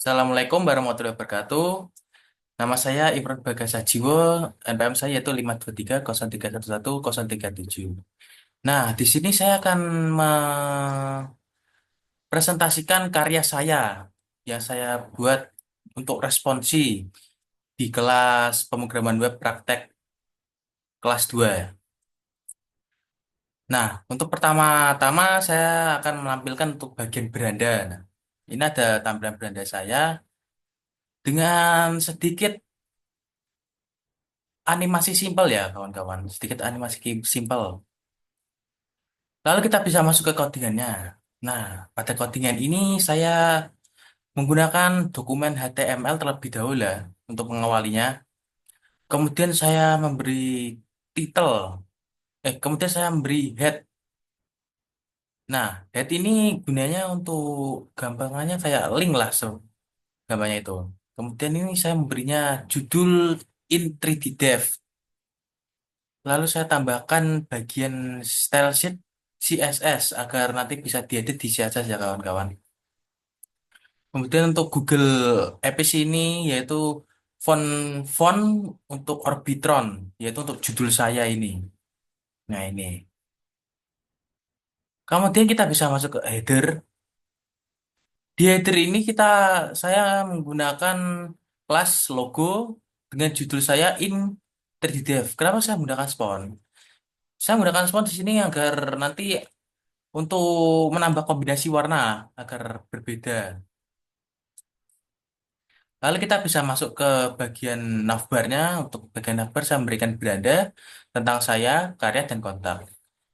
Assalamualaikum warahmatullahi wabarakatuh. Nama saya Imron Bagasajiwo, NPM saya yaitu 52303110337. Nah, di sini saya akan mempresentasikan karya saya yang saya buat untuk responsi di kelas pemrograman web praktek kelas 2. Nah, untuk pertama-tama saya akan menampilkan untuk bagian beranda. Nah, ini ada tampilan beranda saya dengan sedikit animasi simpel ya kawan-kawan, sedikit animasi simpel. Lalu kita bisa masuk ke codingannya. Nah, pada codingan ini saya menggunakan dokumen HTML terlebih dahulu ya, untuk mengawalinya. Kemudian saya memberi title, kemudian saya memberi head. Nah, head ini gunanya untuk gampangannya kayak link lah, gambarnya itu. Kemudian ini saya memberinya judul in 3D Dev. Lalu saya tambahkan bagian style sheet CSS agar nanti bisa diedit di CSS ya kawan-kawan. Kemudian untuk Google Apps ini yaitu font font untuk Orbitron, yaitu untuk judul saya ini. Nah ini. Kemudian kita bisa masuk ke header. Di header ini saya menggunakan kelas logo dengan judul saya in 3D Dev. Kenapa saya menggunakan Spawn? Saya menggunakan Spawn di sini agar nanti untuk menambah kombinasi warna agar berbeda. Lalu kita bisa masuk ke bagian navbarnya. Untuk bagian navbar saya memberikan beranda tentang saya, karya, dan kontak.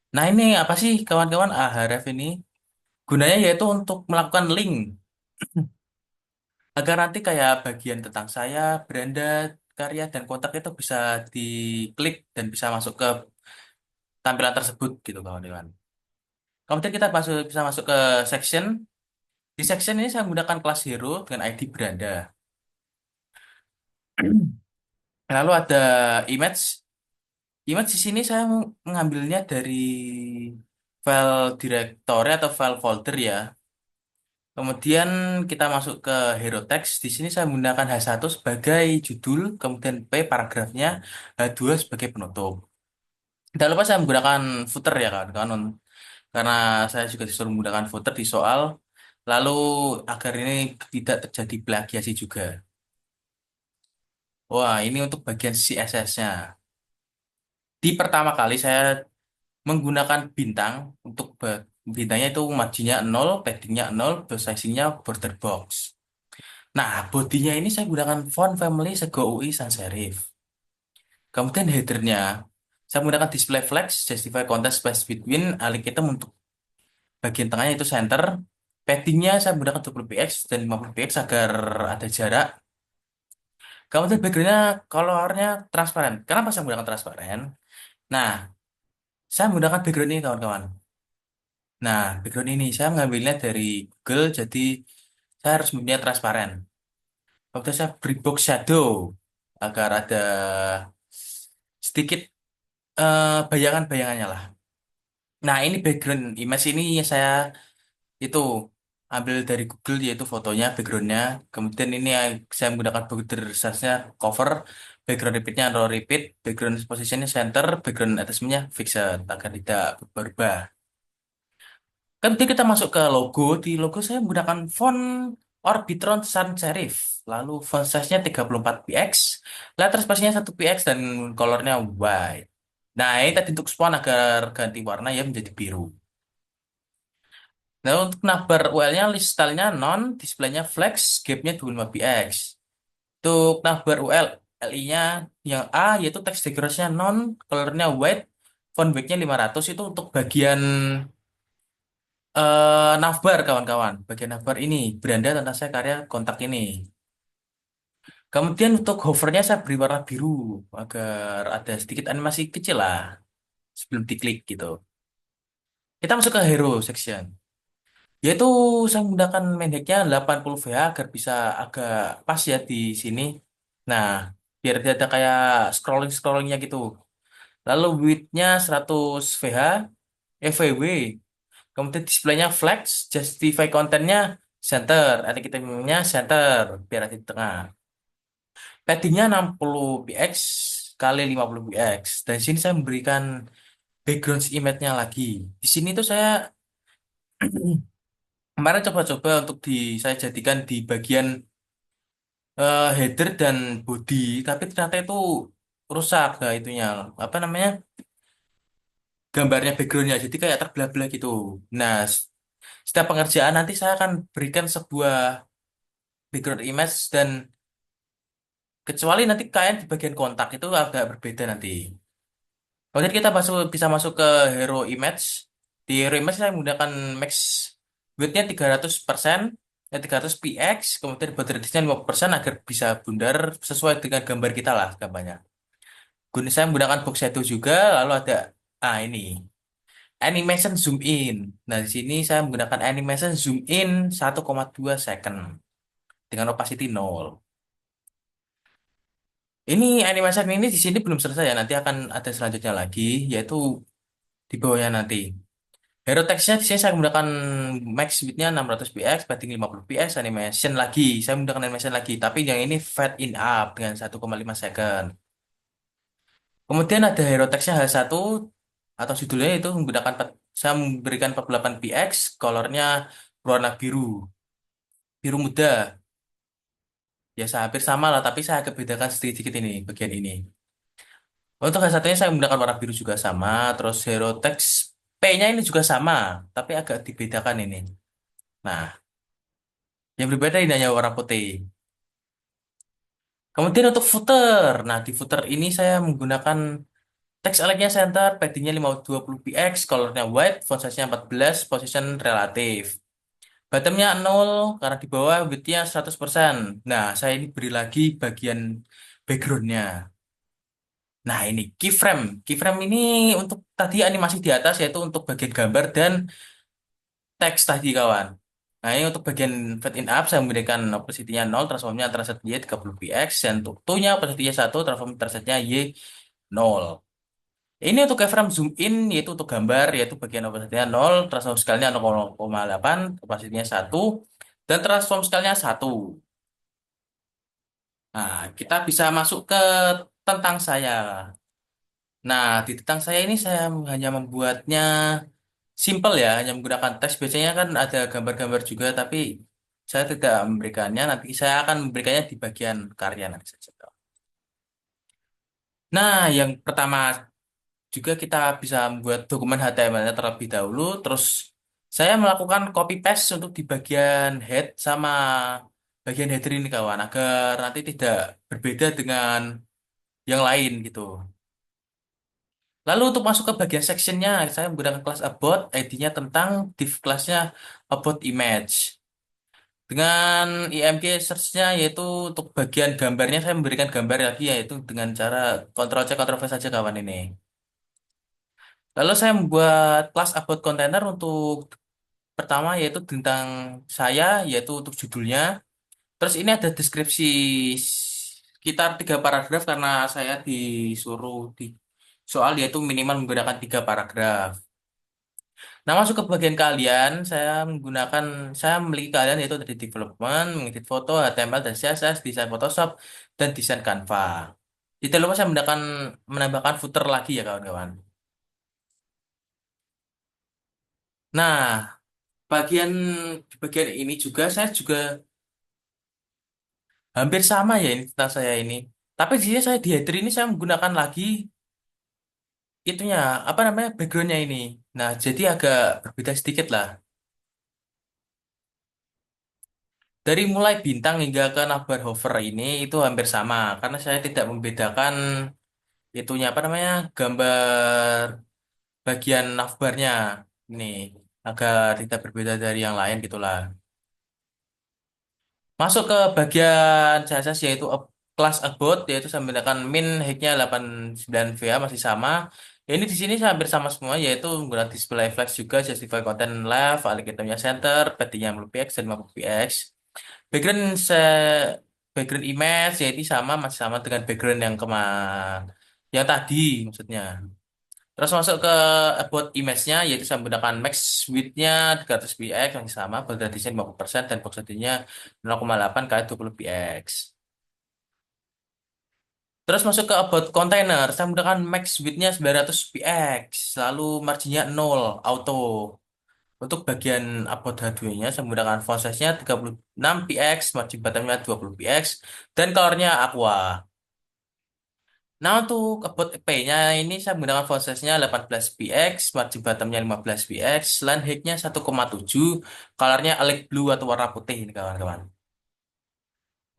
Nah ini apa sih kawan-kawan Ahref ini? Gunanya yaitu untuk melakukan link agar nanti kayak bagian tentang saya, beranda, karya, dan kontak itu bisa diklik dan bisa masuk ke tampilan tersebut gitu kawan-kawan. Kemudian kita bisa masuk ke section. Di section ini saya menggunakan kelas hero dengan ID beranda. Lalu ada image. Image di sini saya mengambilnya dari file directory atau file folder ya. Kemudian kita masuk ke hero text. Di sini saya menggunakan H1 sebagai judul, kemudian P paragrafnya, H2 sebagai penutup. Tidak lupa saya menggunakan footer ya kawan-kawan, karena saya juga disuruh menggunakan footer di soal. Lalu agar ini tidak terjadi plagiasi juga. Wah, ini untuk bagian CSS-nya. Di pertama kali saya menggunakan bintang untuk bintangnya itu marginnya 0, paddingnya 0, sizingnya border box. Nah, bodinya ini saya gunakan font family Sego UI sans serif. Kemudian headernya, saya menggunakan display flex, justify content space between, allocated untuk bagian tengahnya itu center. Paddingnya saya menggunakan 20 px dan 50 px agar ada jarak. Kemudian backgroundnya, colornya transparan. Kenapa saya menggunakan transparan? Nah, saya menggunakan background ini kawan-kawan. Nah, background ini saya mengambilnya dari Google, jadi saya harus mempunyai transparan. Waktu saya beri box shadow agar ada sedikit bayangan-bayangannya lah. Nah, ini background image ini saya itu ambil dari Google yaitu fotonya, backgroundnya. Kemudian ini saya menggunakan border size-nya cover, background repeatnya no repeat, background positionnya center, background attachment-nya fixed agar tidak berubah. Kemudian kita masuk ke logo. Di logo saya menggunakan font Orbitron Sans Serif. Lalu font size-nya 34 px, letter space-nya 1 px, dan colornya white. Nah, ini tadi untuk spon agar ganti warna ya menjadi biru. Nah, untuk navbar UL-nya list style-nya non, display-nya flex, gap-nya 25 px. Untuk navbar UL, LI-nya yang A yaitu text decoration-nya non, colornya white, font weight-nya 500 itu untuk bagian navbar kawan-kawan. Bagian navbar ini beranda tentang saya karya kontak ini. Kemudian untuk hovernya saya beri warna biru agar ada sedikit animasi kecil lah sebelum diklik gitu. Kita masuk ke hero section. Yaitu saya menggunakan main hack-nya 80 VH agar bisa agak pas ya di sini. Nah, biar dia ada kayak scrolling-scrollingnya gitu. Lalu width-nya 100 VH, FWW. Kemudian displaynya flex, justify kontennya center, ada kita nya center, biar ada di tengah. Paddingnya 60 px kali 50 px. Dan di sini saya memberikan background image-nya lagi. Di sini tuh saya kemarin coba-coba untuk saya jadikan di bagian header dan body, tapi ternyata itu rusak nah itunya apa namanya gambarnya backgroundnya jadi kayak terbelah-belah gitu. Nah, setiap pengerjaan nanti saya akan berikan sebuah background image dan kecuali nanti kalian di bagian kontak itu agak berbeda nanti. Kemudian kita bisa masuk ke hero image. Di hero image saya menggunakan max width-nya 300%, 300 px, kemudian body radius-nya 50% agar bisa bundar sesuai dengan gambar kita lah gambarnya. Saya menggunakan box shadow juga, lalu ada ini animation zoom in. Nah, di sini saya menggunakan animation zoom in 1,2 second dengan opacity 0. Ini animation ini di sini belum selesai ya, nanti akan ada selanjutnya lagi, yaitu di bawahnya nanti. Hero text-nya di sini saya menggunakan max width-nya 600 px, padding 50 px, animation lagi. Saya menggunakan animation lagi, tapi yang ini fade in up dengan 1,5 second. Kemudian ada hero text-nya H1 atau judulnya itu menggunakan saya memberikan 48 px, colornya berwarna biru, biru muda. Ya, hampir sama lah, tapi saya agak bedakan sedikit-sedikit ini, bagian ini. Untuk H1-nya saya menggunakan warna biru juga sama, terus hero text P-nya ini juga sama, tapi agak dibedakan ini. Nah, yang berbeda ini hanya warna putih. Kemudian untuk footer. Nah, di footer ini saya menggunakan teks align-nya center, padding-nya 520 px, color-nya white, font size-nya 14, position relatif. Bottom-nya 0, karena di bawah width-nya 100%. Nah, saya ini beri lagi bagian background-nya. Nah, ini keyframe. Keyframe ini untuk tadi animasi di atas, yaitu untuk bagian gambar dan teks tadi, kawan. Nah, ini untuk bagian fade in up, saya memberikan opacity-nya 0, transformnya antara set Y 30 px, dan untuk two-nya opacity-nya 1, transform intersetnya Y 0. Ini untuk keyframe zoom in, yaitu untuk gambar, yaitu bagian opacity-nya 0, transform scale-nya 0,8, opacity-nya 1, dan transform scale-nya 1. Nah, kita bisa masuk ke tentang saya. Nah, di tentang saya ini saya hanya membuatnya simple ya, hanya menggunakan teks. Biasanya kan ada gambar-gambar juga, tapi saya tidak memberikannya. Nanti saya akan memberikannya di bagian karya nanti saja. Nah, yang pertama juga kita bisa membuat dokumen HTML-nya terlebih dahulu. Terus saya melakukan copy paste untuk di bagian head sama bagian header ini kawan, agar nanti tidak berbeda dengan yang lain gitu. Lalu untuk masuk ke bagian sectionnya, saya menggunakan kelas about, ID-nya tentang, div kelasnya about image. Dengan IMG search-nya yaitu untuk bagian gambarnya saya memberikan gambar lagi yaitu dengan cara Ctrl C Ctrl V saja kawan ini. Lalu saya membuat kelas about container untuk pertama yaitu tentang saya yaitu untuk judulnya. Terus ini ada deskripsi sekitar 3 paragraf karena saya disuruh di soal yaitu minimal menggunakan 3 paragraf. Nah, masuk ke bagian kalian, saya memiliki kalian yaitu dari development, mengedit foto, HTML dan CSS, desain Photoshop, dan desain Canva. Tidak lupa saya menambahkan footer lagi ya kawan-kawan. Nah, bagian di bagian ini juga saya juga hampir sama ya ini tentang saya ini. Tapi di sini saya di header ini saya menggunakan lagi itunya apa namanya backgroundnya ini. Nah, jadi agak berbeda sedikit lah. Dari mulai bintang hingga ke navbar hover ini itu hampir sama karena saya tidak membedakan itunya apa namanya gambar bagian navbarnya ini agar tidak berbeda dari yang lain gitulah. Masuk ke bagian CSS yaitu class about yaitu saya menggunakan min height-nya 89 VA masih sama. Ya, ini di sini saya hampir sama semua yaitu menggunakan display flex juga justify content left, algoritmnya center, padding-nya 50 px dan 50 px. Background background image ya ini sama masih sama dengan background yang tadi maksudnya. Terus masuk ke about image-nya, yaitu saya menggunakan max width-nya 300 px masih sama, bold radius-nya 50% dan box radius-nya 0,8 kali 20 px. Terus masuk ke about container, saya menggunakan max width-nya 900 px, lalu marginnya 0, auto. Untuk bagian about hardware-nya, saya menggunakan font size-nya 36 px, margin bottom-nya 20 px, dan color-nya aqua. Nah, untuk about P-nya ini saya menggunakan font size-nya 18 px, margin bottom-nya 15 px, line height-nya 1,7, color-nya light blue atau warna putih ini kawan-kawan.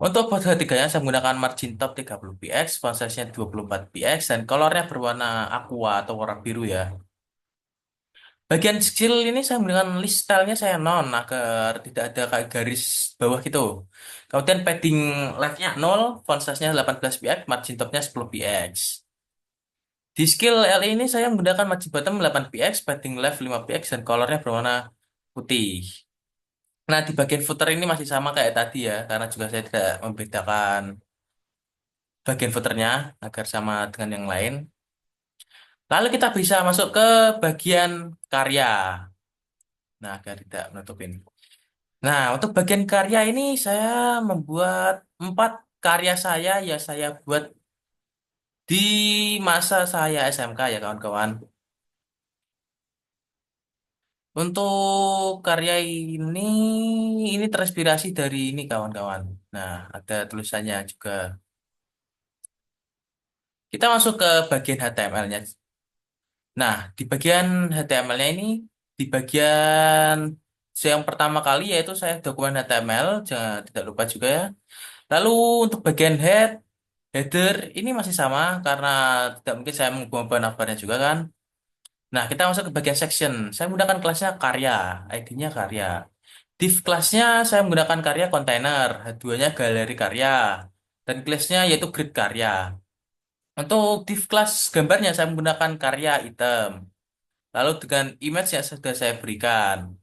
Untuk about H3-nya saya menggunakan margin top 30 px, font size-nya 24 px, dan color-nya berwarna aqua atau warna biru ya. Bagian skill ini saya menggunakan list style-nya saya non agar tidak ada kayak garis bawah gitu. Kemudian padding left-nya 0, font size-nya 18 px, margin top-nya 10 px. Di skill L ini saya menggunakan margin bottom 8 px, padding left 5 px, dan colornya berwarna putih. Nah, di bagian footer ini masih sama kayak tadi ya, karena juga saya tidak membedakan bagian footernya agar sama dengan yang lain. Lalu kita bisa masuk ke bagian karya. Nah, agar tidak menutupin. Nah, untuk bagian karya ini saya membuat 4 karya saya ya saya buat di masa saya SMK ya kawan-kawan. Untuk karya ini terinspirasi dari ini kawan-kawan. Nah, ada tulisannya juga. Kita masuk ke bagian HTML-nya. Nah, di bagian HTML-nya ini, di bagian yang pertama kali yaitu saya dokumen HTML, jangan tidak lupa juga ya. Lalu untuk bagian header ini masih sama karena tidak mungkin saya mengubah navbarnya juga kan. Nah, kita masuk ke bagian section. Saya menggunakan kelasnya karya, ID-nya karya. Div kelasnya saya menggunakan karya kontainer, H2-nya galeri karya, dan kelasnya yaitu grid karya. Untuk div kelas gambarnya saya menggunakan karya item. Lalu dengan image yang sudah saya berikan.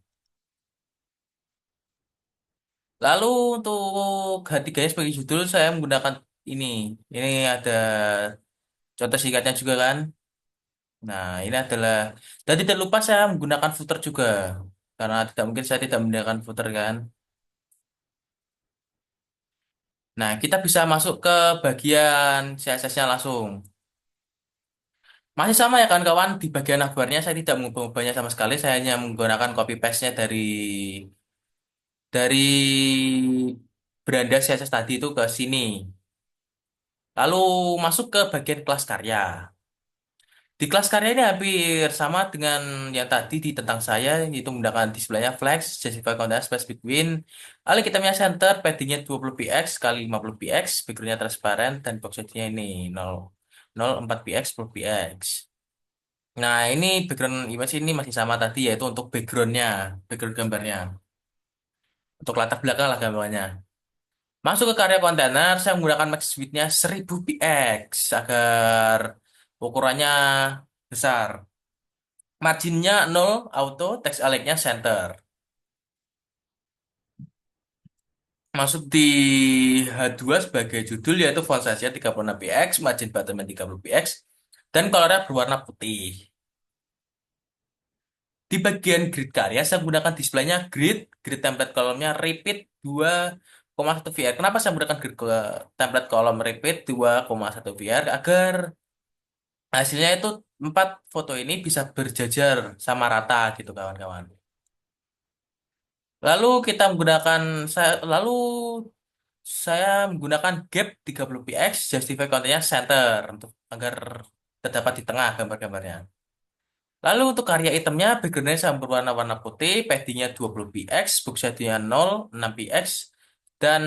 Lalu untuk H3 sebagai judul saya menggunakan ini. Ini ada contoh singkatnya juga kan. Nah, ini adalah dan tidak lupa saya menggunakan footer juga. Karena tidak mungkin saya tidak menggunakan footer kan. Nah, kita bisa masuk ke bagian CSS-nya langsung. Masih sama ya kawan-kawan, di bagian navbarnya saya tidak mengubah-ubahnya sama sekali. Saya hanya menggunakan copy paste-nya dari beranda CSS tadi itu ke sini. Lalu masuk ke bagian kelas karya. Di kelas karya ini hampir sama dengan yang tadi di tentang saya, yaitu menggunakan displaynya flex, justify content space between, lalu kita punya center, paddingnya 20 px kali 50 px, backgroundnya transparan, dan box size-nya ini 0,4 px 10 px. Nah, ini background image ini masih sama tadi, yaitu untuk backgroundnya, background gambarnya. Untuk latar belakang lah gambarnya. Masuk ke karya kontainer, saya menggunakan max width-nya 1000 px agar ukurannya besar. Marginnya 0, auto, text align-nya center. Masuk di H2 sebagai judul yaitu font size-nya 36 px, margin bottom-nya 30 px, dan color-nya berwarna putih. Di bagian grid karya, saya menggunakan displaynya grid template kolomnya repeat 2,1 VR. Kenapa saya menggunakan template kolom repeat 2,1 VR? Agar hasilnya itu 4 foto ini bisa berjajar sama rata gitu kawan-kawan. Lalu kita menggunakan saya menggunakan gap 30 px, justify kontennya center untuk agar terdapat di tengah gambar-gambarnya. Lalu untuk karya itemnya, backgroundnya saya berwarna-warna putih, paddingnya 20 px, box size-nya 0, 6 px, dan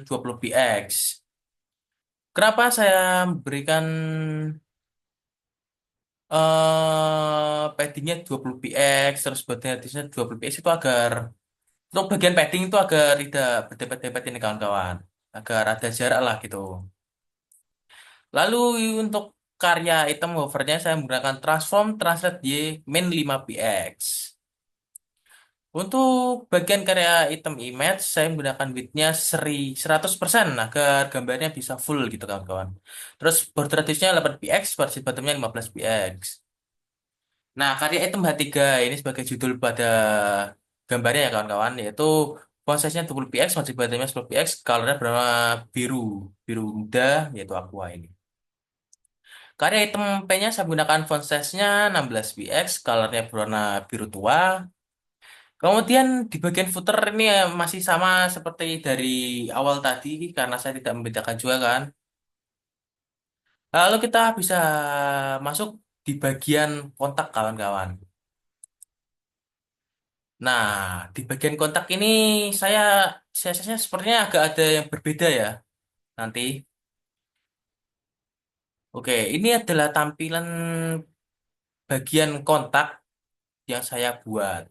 20 px. Kenapa saya berikan paddingnya 20 px, terus body radiusnya 20 px itu agar untuk bagian padding itu agar tidak berdebat-debat ini kawan-kawan, agar ada jarak lah gitu. Lalu untuk karya item hovernya saya menggunakan transform translate Y min 5 px. Untuk bagian karya item image saya menggunakan width-nya 100% agar gambarnya bisa full gitu kawan-kawan. Terus border radiusnya 8 px, margin bottomnya 15 px. Nah, karya item H3 ini sebagai judul pada gambarnya ya kawan-kawan, yaitu font size-nya 20 px, margin bottomnya 10 px, colornya berwarna biru, biru muda, yaitu aqua ini. Karya item P-nya saya menggunakan font size-nya 16 px, colornya berwarna biru tua. Kemudian di bagian footer ini masih sama seperti dari awal tadi, karena saya tidak membedakan juga kan. Lalu kita bisa masuk di bagian kontak kawan-kawan. Nah, di bagian kontak ini saya CSS-nya sepertinya agak ada yang berbeda ya nanti. Oke, ini adalah tampilan bagian kontak yang saya buat.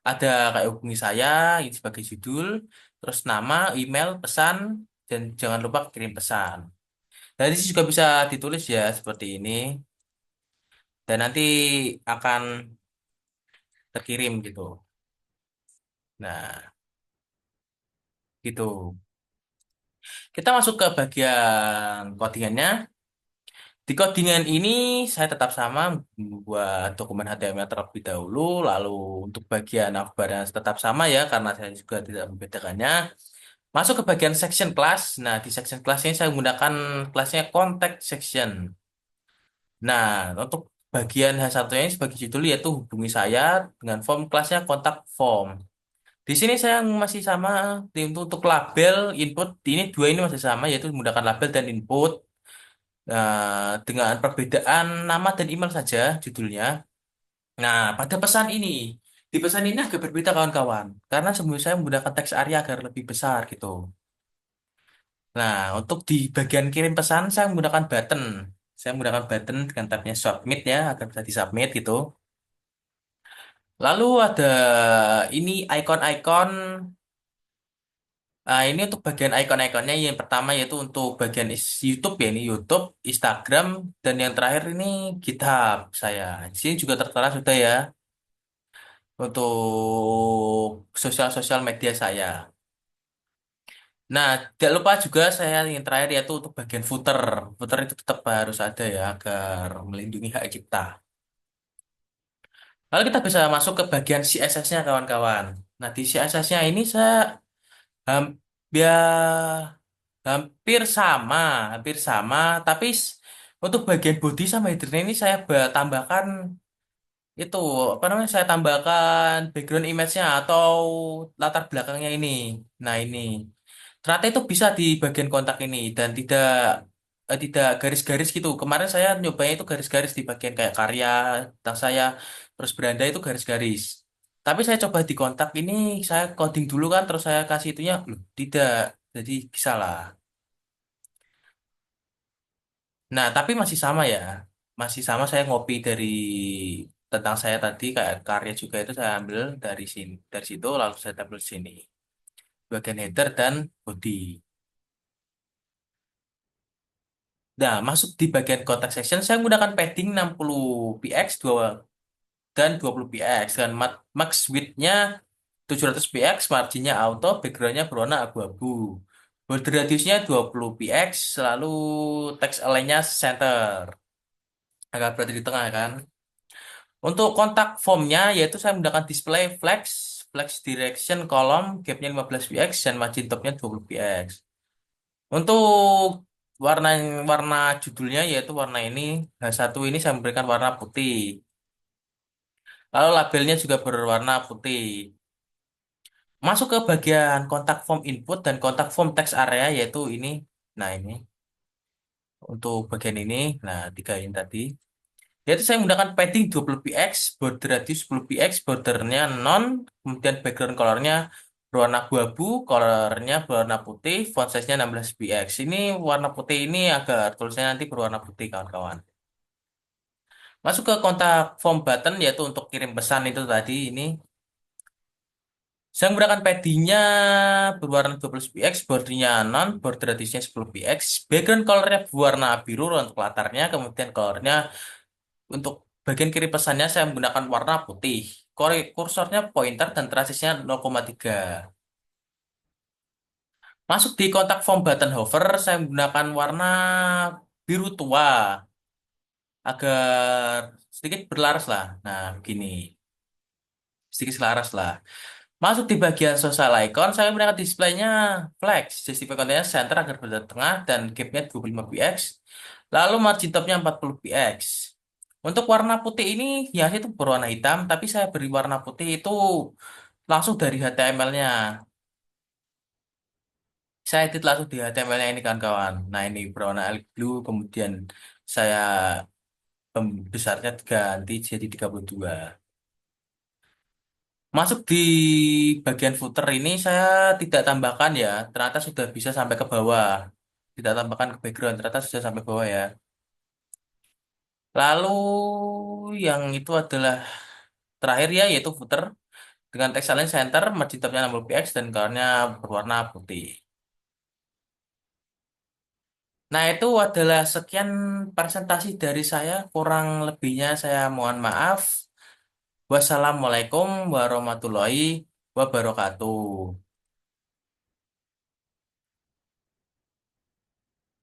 Ada kayak hubungi saya ini sebagai judul, terus nama, email, pesan, dan jangan lupa kirim pesan. Dan ini juga bisa ditulis ya seperti ini, dan nanti akan terkirim gitu. Nah, gitu. Kita masuk ke bagian codingannya. Di codingan ini saya tetap sama buat dokumen HTML terlebih dahulu, lalu untuk bagian navbarnya tetap sama ya karena saya juga tidak membedakannya. Masuk ke bagian section class. Nah, di section class ini saya menggunakan kelasnya contact section. Nah, untuk bagian H1-nya ini sebagai judul yaitu hubungi saya dengan form kelasnya kontak form. Di sini saya masih sama untuk label input ini dua ini masih sama yaitu menggunakan label dan input. Dengan perbedaan nama dan email saja judulnya. Nah, pada pesan ini, di pesan ini agak berbeda kawan-kawan, karena sebelum saya menggunakan teks area agar lebih besar gitu. Nah, untuk di bagian kirim pesan saya menggunakan button. Saya menggunakan button dengan tabnya submit ya, agar bisa disubmit gitu. Lalu ada ini icon-icon. Ini untuk bagian icon-iconnya yang pertama yaitu untuk bagian YouTube ya ini YouTube, Instagram, dan yang terakhir ini GitHub saya. Di sini juga tertera sudah ya untuk sosial-sosial media saya. Nah, tidak lupa juga saya yang terakhir yaitu untuk bagian footer. Footer itu tetap harus ada ya agar melindungi hak cipta. Lalu kita bisa masuk ke bagian CSS-nya kawan-kawan. Nah, di CSS-nya ini saya hampir hampir sama, tapi untuk bagian body sama header ini saya tambahkan itu apa namanya saya tambahkan background image-nya atau latar belakangnya ini. Nah, ini. Ternyata itu bisa di bagian kontak ini dan tidak garis-garis gitu. Kemarin saya nyobanya itu garis-garis di bagian kayak karya tentang saya terus beranda itu garis-garis. Tapi saya coba di kontak ini saya coding dulu kan terus saya kasih itunya loh, tidak. Jadi bisa lah. Nah, tapi masih sama ya. Masih sama saya ngopi dari tentang saya tadi kayak karya juga itu saya ambil dari sini dari situ lalu saya tampil sini. Bagian header dan body. Nah, masuk di bagian contact section, saya menggunakan padding 60 px 2 dan 20 px dan max width-nya 700 px, marginnya auto, background-nya berwarna abu-abu. Border radiusnya 20 px, lalu text align-nya center. Agak berada di tengah kan. Untuk kontak formnya, yaitu saya menggunakan display flex, flex direction column, gap-nya 15 px, dan margin top-nya 20 px. Untuk warna warna judulnya yaitu warna ini H1 ini saya memberikan warna putih. Lalu labelnya juga berwarna putih. Masuk ke bagian kontak form input dan kontak form text area yaitu ini. Nah, ini untuk bagian ini. Nah, tiga ini tadi. Yaitu saya menggunakan padding 20 px, border radius 10 px, bordernya non, kemudian background colornya berwarna abu-abu, colornya berwarna putih, font size-nya 16 px. Ini warna putih ini agar tulisannya nanti berwarna putih kawan-kawan. Masuk ke kontak form button yaitu untuk kirim pesan itu tadi ini. Saya menggunakan paddingnya berwarna 12 px, bordernya non, border radiusnya 10 px, background colornya berwarna biru untuk latarnya, kemudian colornya untuk bagian kiri pesannya saya menggunakan warna putih. Kursornya pointer dan transisinya 0,3. Masuk di kontak form button hover, saya menggunakan warna biru tua agar sedikit berlaras lah. Nah, begini, sedikit selaras lah. Masuk di bagian social icon, saya menggunakan displaynya flex, justify container center agar berada tengah dan gapnya 25 px. Lalu margin topnya 40 px. Untuk warna putih ini, ya itu berwarna hitam, tapi saya beri warna putih itu langsung dari HTML-nya. Saya edit langsung di HTML-nya ini kan kawan. Nah ini berwarna light blue, kemudian saya besarnya ganti jadi 32. Masuk di bagian footer ini saya tidak tambahkan ya. Ternyata sudah bisa sampai ke bawah. Tidak tambahkan ke background, ternyata sudah sampai bawah ya. Lalu yang itu adalah terakhir ya, yaitu footer. Dengan text align center, margin topnya 60 px dan colornya berwarna putih. Nah itu adalah sekian presentasi dari saya. Kurang lebihnya saya mohon maaf. Wassalamualaikum warahmatullahi wabarakatuh.